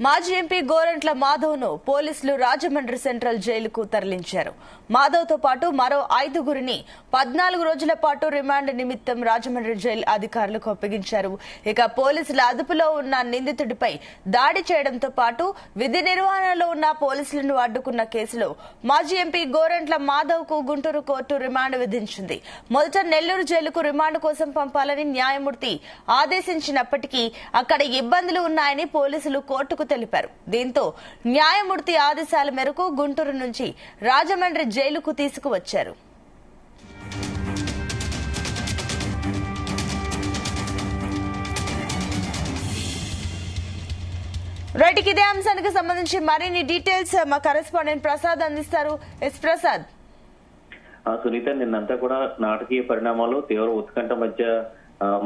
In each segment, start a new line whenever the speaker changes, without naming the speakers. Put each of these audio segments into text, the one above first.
మాజీ ఎంపీ గోరంట్ల మాధవ్ను పోలీసులు రాజమండ్రి సెంట్రల్ జైలుకు తరలించారు. మాధవ్తో పాటు మరో 5గురిని 14 రోజుల పాటు రిమాండ్ నిమిత్తం రాజమండ్రి జైలు అధికారులకు అప్పగించారు. ఇక పోలీసుల అదుపులో ఉన్న నిందితుడిపై దాడి చేయడంతో పాటు విధి నిర్వహణలో ఉన్న పోలీసులను అడ్డుకున్న కేసులో మాజీ ఎంపీ గోరంట్ల మాధవ్కు గుంటూరు కోర్టు రిమాండ్ విధించింది. మొదట నెల్లూరు జైలుకు రిమాండ్ కోసం పంపాలని న్యాయమూర్తి ఆదేశించినప్పటికీ అక్కడ ఇబ్బందులు ఉన్నాయని పోలీసులు కోర్టుకు తెలిపారు. దీంతో న్యాయమూర్తి ఆదేశాల మేరకు గుంటూరు నుంచి రాజమండ్రి జైలుకు తీసుకువచ్చారు. రైట్, ఇదే అంశానికి సంబంధించి మరిన్ని డీటెయిల్స్ మా కరెస్పాండెంట్ ప్రసాద్ అందిస్తారు. ఎస్ ప్రసాద్.
సునీత, నిన్నంతా కూడా నాటకీయ పరిణామాలు, తీవ్ర ఉత్కంఠ మధ్య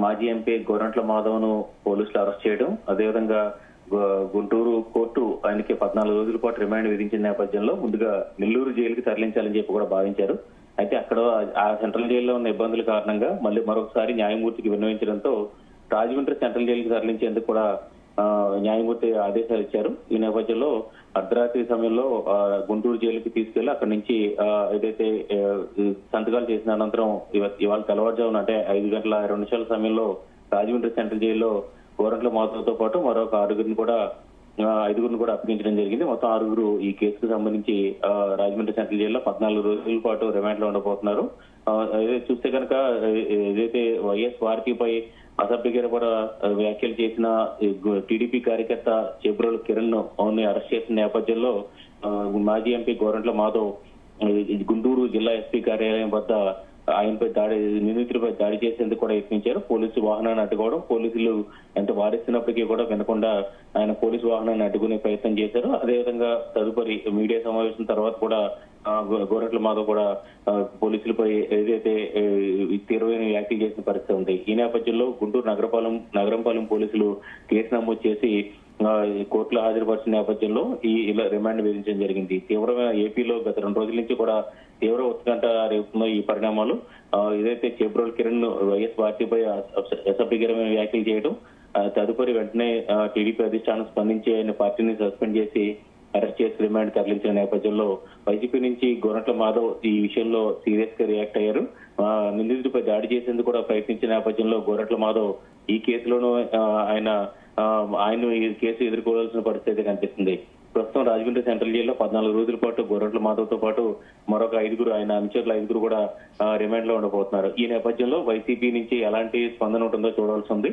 మాజీ ఎంపీ గోరంట్ల మాధవ్ను పోలీసులు అరెస్ట్ చేయడం, అదేవిధంగా గుంటూరు కోర్టు ఆయనకి 14 రోజుల పాటు రిమాండ్ విధించిన నేపథ్యంలో ముందుగా నెల్లూరు జైలుకి తరలించాలని చెప్పి కూడా భావించారు. అయితే అక్కడ ఆ సెంట్రల్ జైల్లో ఉన్న ఇబ్బందుల కారణంగా మళ్ళీ మరొకసారి న్యాయమూర్తికి విన్నవించడంతో రాజమండ్రి సెంట్రల్ జైలుకి తరలించేందుకు కూడా న్యాయమూర్తి ఆదేశాలు ఇచ్చారు. ఈ నేపథ్యంలో అర్ధరాత్రి సమయంలో గుంటూరు జైలుకి తీసుకెళ్లి అక్కడి నుంచి ఏదైతే సంతకాలు చేసిన అనంతరం ఇవాళ తెల్లవారుజామున అంటే 5:20 సమయంలో రాజమండ్రి సెంట్రల్ జైల్లో గోరంట్ల మాధవ్తో పాటు మరొక 5గురిని కూడా అప్పగించడం జరిగింది. మొత్తం 6గురు ఈ కేసుకు సంబంధించి రాజమండ్రి సెంట్రల్ జైల్లో 14 రోజుల పాటు రిమాండ్ లో ఉండబోతున్నారు. చూస్తే కనుక ఏదైతే వైఎస్ వార్తీపై అసభ్యకర వ్యాఖ్యలు చేసిన టీడీపీ కార్యకర్త చెబ్రోలు కిరణ్ ని అరెస్ట్ చేసిన నేపథ్యంలో మాజీ ఎంపీ గోరంట్ల మాధవ్ గుంటూరు జిల్లా ఎస్పీ కార్యాలయం వద్ద ఆయనపై నిందితులపై దాడి చేసేందుకు కూడా యత్నించారు. పోలీసు వాహనాన్ని అడ్డుకోవడం, పోలీసులు ఎంత వారిస్తున్నప్పటికీ కూడా వినకుండా ఆయన పోలీసు వాహనాన్ని అడ్డుకునే ప్రయత్నం చేశారు. అదేవిధంగా తదుపరి మీడియా సమావేశం తర్వాత కూడా గోరంట్ల మాధవ్ కూడా పోలీసులపై ఏదైతే తీవ్రమైన వ్యాఖ్యలు చేసిన పరిస్థితి ఉంది. ఈ నేపథ్యంలో గుంటూరు నగరంపాలెం పోలీసులు కేసు నమోదు చేసి కోర్టులో హాజరుపరిచిన నేపథ్యంలో ఇలా రిమాండ్ విధించడం జరిగింది. తీవ్రమైన ఏపీలో గత 2 రోజుల నుంచి కూడా తీవ్ర ఉత్కంఠ రేపుతున్న ఈ పరిణామాలు ఏదైతే చెబ్రోల్ కిరణ్ వైఎస్ పార్టీపై అసభ్యకరమైన వ్యాఖ్యలు చేయడం, తదుపరి వెంటనే టీడీపీ అధిష్టానం స్పందించి ఆయన పార్టీని సస్పెండ్ చేసి అరెస్ట్ చేసి రిమాండ్ తరలించిన నేపథ్యంలో వైసీపీ నుంచి గోరంట్ల మాధవ్ ఈ విషయంలో సీరియస్ గా రియాక్ట్ అయ్యారు. నిందితుడిపై దాడి చేసేందుకు కూడా ప్రయత్నించిన నేపథ్యంలో గోరంట్ల మాధవ్ ఈ కేసులోనూ ఆయన ఈ కేసు ఎదుర్కోవాల్సిన పరిస్థితి కనిపిస్తుంది. ప్రస్తుతం రాజమండ్రి సెంట్రల్ జైల్లో 14 రోజుల పాటు గోరంట్ల మాధవ్తో పాటు మరొక 5గురు, ఆయన అనుచరుల 5గురు కూడా రిమాండ్ లో ఉండబోతున్నారు. ఈ నేపథ్యంలో వైసీపీ నుంచి ఎలాంటి స్పందన ఉంటుందో చూడాల్సి ఉంది.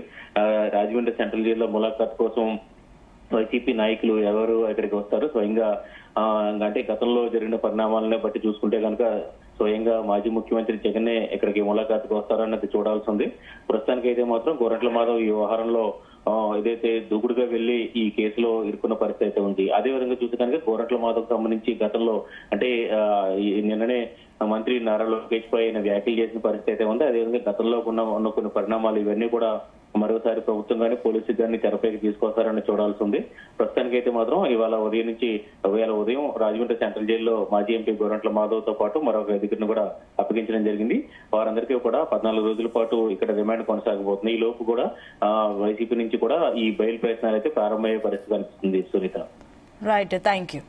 రాజమండ్రి సెంట్రల్ జైల్లో ములాఖాత్ కోసం వైసీపీ నాయకులు ఎవరు ఇక్కడికి వస్తారు? స్వయంగా అంటే గతంలో జరిగిన పరిణామాలనే బట్టి చూసుకుంటే కనుక స్వయంగా మాజీ ముఖ్యమంత్రి జగన్ ఇక్కడికి ములాఖాతుకు వస్తారన్నది చూడాల్సి ఉంది. ప్రస్తుతానికి అయితే మాత్రం గోరంట్ల మాధవ్ ఈ వ్యవహారంలో ఏదైతే దూకుడుగా వెళ్లి ఈ కేసులో ఇరుక్కున్న పరిస్థితి అయితే ఉంది. అదేవిధంగా చూస్తే కనుక గోరంట్ల మాధవ్ సంబంధించి గతంలో అంటే నిన్ననే మంత్రి నారా లోకేష్ పై వ్యాఖ్యలు చేసిన పరిస్థితి అయితే ఉంది. అదేవిధంగా గతంలో ఉన్న కొన్ని పరిణామాలు ఇవన్నీ కూడా మరోసారి ప్రభుత్వం కానీ పోలీసు కానీ తెరపైకి తీసుకొస్తారని చూడాల్సి ఉంది. ప్రస్తుతానికైతే మాత్రం ఇవాళ ఉదయం రాజమండ్రి సెంట్రల్ జైల్లో మాజీ ఎంపీ గోరంట్ల మాధవ్తో పాటు మరొక 5గురిని కూడా అప్పగించడం జరిగింది. వారందరికీ కూడా 14 రోజుల పాటు ఇక్కడ రిమాండ్ కొనసాగబోతుంది. ఈ లోపు కూడా వైసీపీ నుంచి కూడా ఈ బెయిల్ ప్రయత్నాలు అయితే ప్రారంభమయ్యే పరిస్థితి కనిపిస్తుంది. సునీత.
Right, thank you.